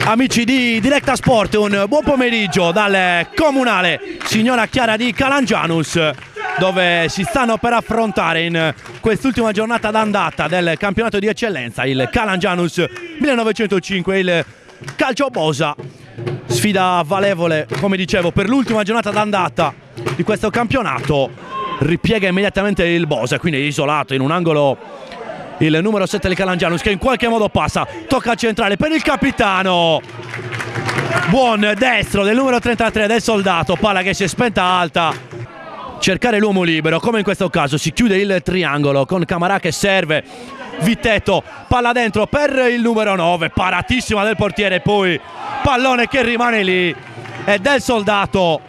Amici di Directa Sport, un buon pomeriggio dal comunale Signora Chiara di Calangianus, dove si stanno per affrontare in quest'ultima giornata d'andata del campionato di eccellenza il Calangianus 1905 il Calcio Bosa. Sfida valevole, come dicevo, per l'ultima giornata d'andata di questo campionato. Ripiega immediatamente il Bosa, quindi è isolato in un angolo il numero 7 del Calangianus, che in qualche modo passa, tocca al centrale per il capitano, buon destro del numero 33 del Soldato, palla che si è spenta alta, cercare l'uomo libero, come in questo caso si chiude il triangolo con Camarà che serve, Vittetto, palla dentro per il numero 9, paratissima del portiere, poi pallone che rimane lì e del Soldato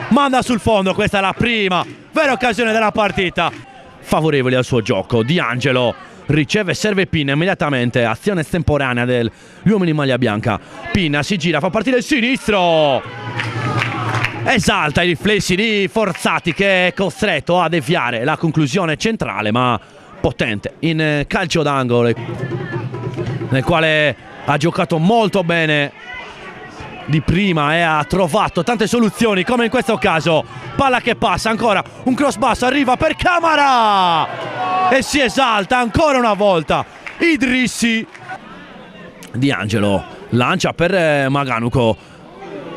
manda sul fondo. Questa è la prima vera occasione della partita, favorevoli al suo gioco. Di Angelo riceve, serve Pinna immediatamente, azione estemporanea degli uomini in maglia bianca. Pinna si gira, fa partire il sinistro, esalta i riflessi di Forzati che è costretto a deviare la conclusione centrale ma potente in calcio d'angolo, nel quale ha giocato molto bene di prima e ha trovato tante soluzioni, come in questo caso. Palla che passa, ancora un cross basso, arriva per Camarà e si esalta ancora una volta Idrissi. Di Angelo lancia per Maganuco,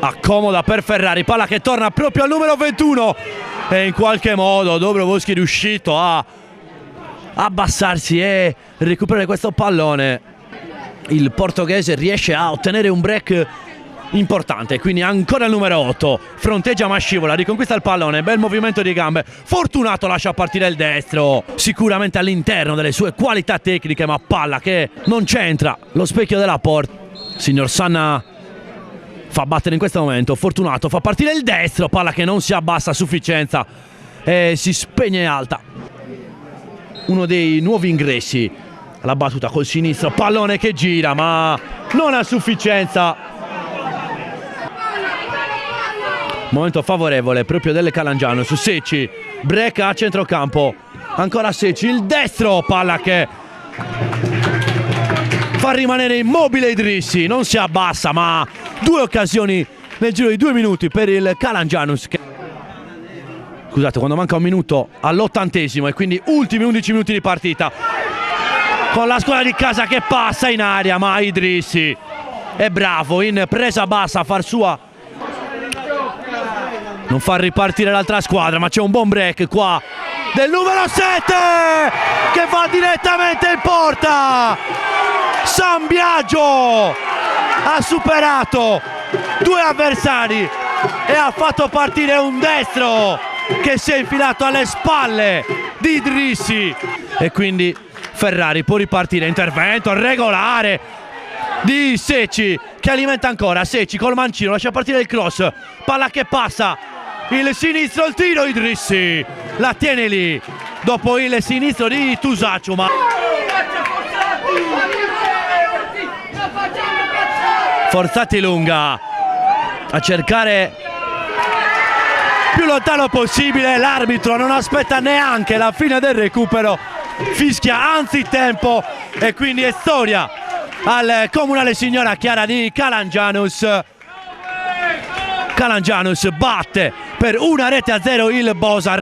accomoda per Ferrari, palla che torna proprio al numero 21 e in qualche modo Dobrowolski è riuscito a abbassarsi e recuperare questo pallone. Il portoghese riesce a ottenere un break importante, quindi ancora il numero 8 fronteggia ma scivola, riconquista il pallone, bel movimento di gambe, Fortunato lascia partire il destro, sicuramente all'interno delle sue qualità tecniche, ma palla che non c'entra lo specchio della porta. Signor Sanna fa battere in questo momento, Fortunato fa partire il destro, palla che non si abbassa a sufficienza e si spegne alta. Uno dei nuovi ingressi, la battuta col sinistro, pallone che gira ma non a sufficienza. Momento favorevole proprio delle Calangianus, Secci, break a centrocampo, ancora Secci, il destro, palla che fa rimanere immobile Idrissi, non si abbassa ma due occasioni nel giro di 2 minuti per il Calangianus. Scusate, quando manca un minuto all'80° e quindi ultimi 11 minuti di partita, con la squadra di casa che passa in aria, ma Idrissi è bravo in presa bassa a far sua, non far ripartire l'altra squadra, ma c'è un buon break qua del numero 7 che va direttamente in porta. San Biagio ha superato 2 avversari e ha fatto partire un destro che si è infilato alle spalle di Idrissi e quindi Ferrari può ripartire. Intervento regolare di Secci che alimenta ancora, Secci col mancino lascia partire il cross, palla che passa, il sinistro, il tiro, Idrissi la tiene lì dopo il sinistro di Tusaccio, ma Forzati lunga a cercare più lontano possibile, l'arbitro non aspetta neanche la fine del recupero, fischia anzi tempo e quindi è storia al comunale Signora Chiara di Calangianus. Calangianus batte per 1-0 il Bosa.